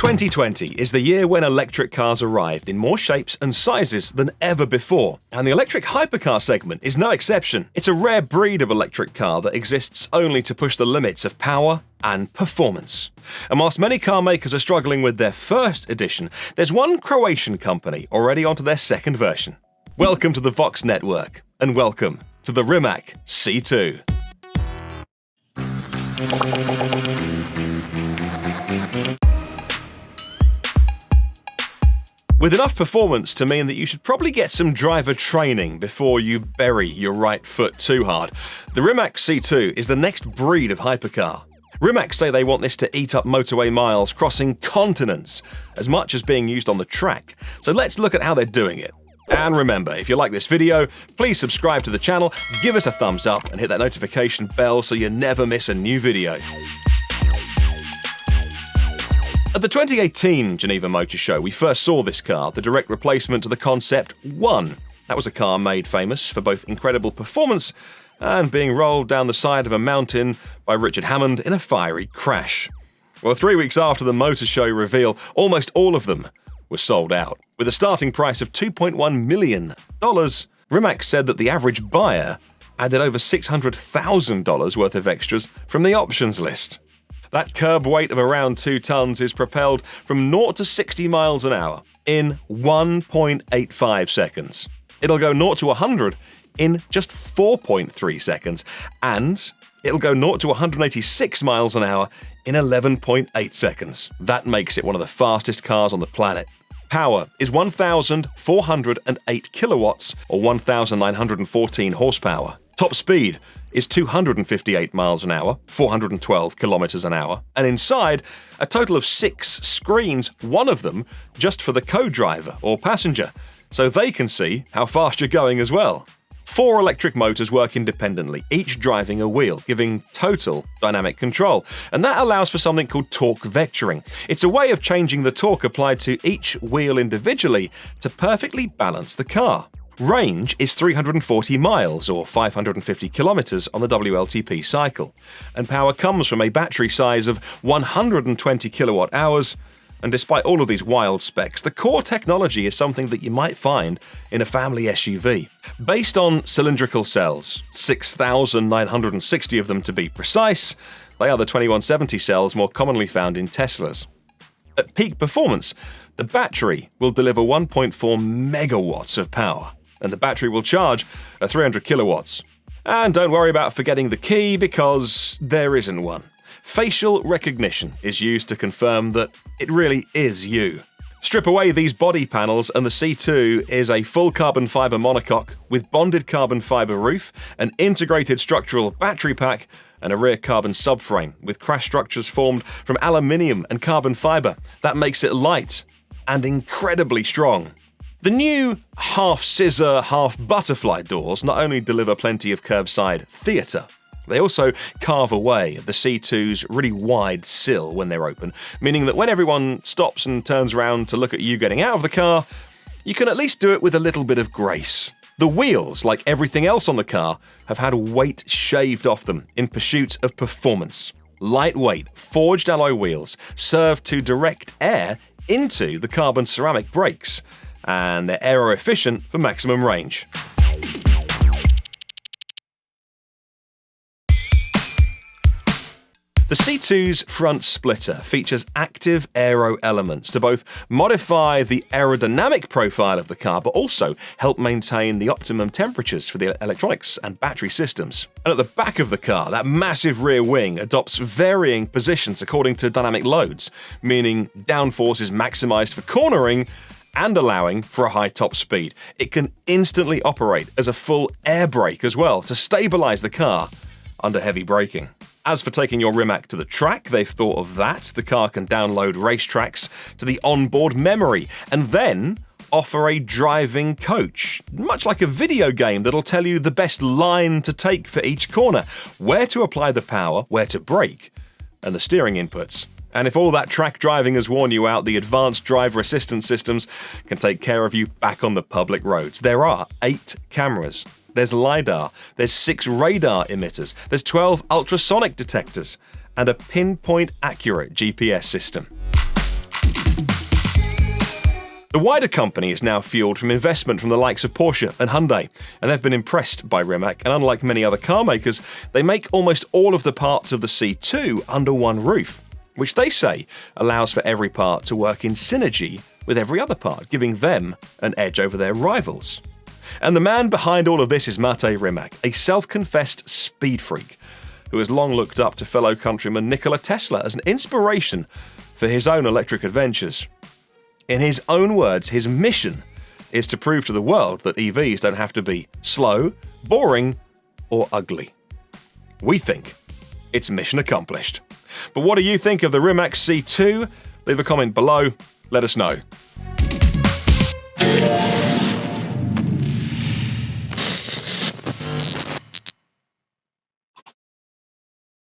2020 is the year when electric cars arrived in more shapes and sizes than ever before, and the electric hypercar segment is no exception. It's a rare breed of electric car that exists only to push the limits of power and performance. And whilst many car makers are struggling with their first edition, there's one Croatian company already onto their second version. Welcome to the Vox Network, and welcome to the Rimac C2. With enough performance to mean that you should probably get some driver training before you bury your right foot too hard, the Rimac C2 is the next breed of hypercar. Rimac say they want this to eat up motorway miles crossing continents as much as being used on the track. So let's look at how they're doing it. And remember, if you like this video, please subscribe to the channel, give us a thumbs up and hit that notification bell so you never miss a new video. At the 2018 Geneva Motor Show, we first saw this car, the direct replacement to the Concept 1. That was a car made famous for both incredible performance and being rolled down the side of a mountain by Richard Hammond in a fiery crash. Well, 3 weeks after the Motor Show reveal, almost all of them were sold out. With a starting price of $2.1 million, Rimac said that the average buyer added over $600,000 worth of extras from the options list. That curb weight of around 2 tons is propelled from 0 to 60 miles an hour in 1.85 seconds. It'll go 0 to 100 in just 4.3 seconds, and it'll go 0 to 186 miles an hour in 11.8 seconds. That makes it one of the fastest cars on the planet. Power is 1,408 kilowatts or 1,914 horsepower. Top speed is 258 miles an hour, 412 kilometers an hour, and inside, a total of 6 screens, one of them just for the co-driver or passenger, so they can see how fast you're going as well. 4 electric motors work independently, each driving a wheel, giving total dynamic control, and that allows for something called torque vectoring. It's a way of changing the torque applied to each wheel individually to perfectly balance the car. Range is 340 miles or 550 kilometers on the WLTP cycle, and power comes from a battery size of 120 kilowatt hours. And despite all of these wild specs, the core technology is something that you might find in a family SUV. Based on cylindrical cells, 6,960 of them to be precise, they are the 2170 cells more commonly found in Teslas. At peak performance, the battery will deliver 1.4 megawatts of power, and the battery will charge at 300 kilowatts. And don't worry about forgetting the key, because there isn't one. Facial recognition is used to confirm that it really is you. Strip away these body panels and the C2 is a full carbon fiber monocoque with bonded carbon fiber roof, an integrated structural battery pack, and a rear carbon subframe with crash structures formed from aluminium and carbon fiber. That makes it light and incredibly strong. The new half-scissor, half-butterfly doors not only deliver plenty of curbside theatre, they also carve away at the C2's really wide sill when they're open, meaning that when everyone stops and turns around to look at you getting out of the car, you can at least do it with a little bit of grace. The wheels, like everything else on the car, have had weight shaved off them in pursuit of performance. Lightweight, forged alloy wheels serve to direct air into the carbon ceramic brakes, and they're aero-efficient for maximum range. The C2's front splitter features active aero elements to both modify the aerodynamic profile of the car, but also help maintain the optimum temperatures for the electronics and battery systems. And at the back of the car, that massive rear wing adopts varying positions according to dynamic loads, meaning downforce is maximized for cornering and allowing for a high top speed. It can instantly operate as a full air brake as well to stabilize the car under heavy braking. As for taking your Rimac to the track, they've thought of that. The car can download racetracks to the onboard memory and then offer a driving coach, much like a video game that'll tell you the best line to take for each corner, where to apply the power, where to brake, and the steering inputs. And if all that track driving has worn you out, the advanced driver assistance systems can take care of you back on the public roads. There are 8 cameras. There's LiDAR, there's 6 radar emitters, there's 12 ultrasonic detectors, and a pinpoint accurate GPS system. The wider company is now fueled from investment from the likes of Porsche and Hyundai, and they've been impressed by Rimac, and unlike many other car makers, they make almost all of the parts of the C2 under one roof, which they say allows for every part to work in synergy with every other part, giving them an edge over their rivals. And the man behind all of this is Mate Rimac, a self-confessed speed freak, who has long looked up to fellow countryman Nikola Tesla as an inspiration for his own electric adventures. In his own words, his mission is to prove to the world that EVs don't have to be slow, boring, or ugly. We think it's mission accomplished. But what do you think of the Rimac C2? Leave a comment below, let us know.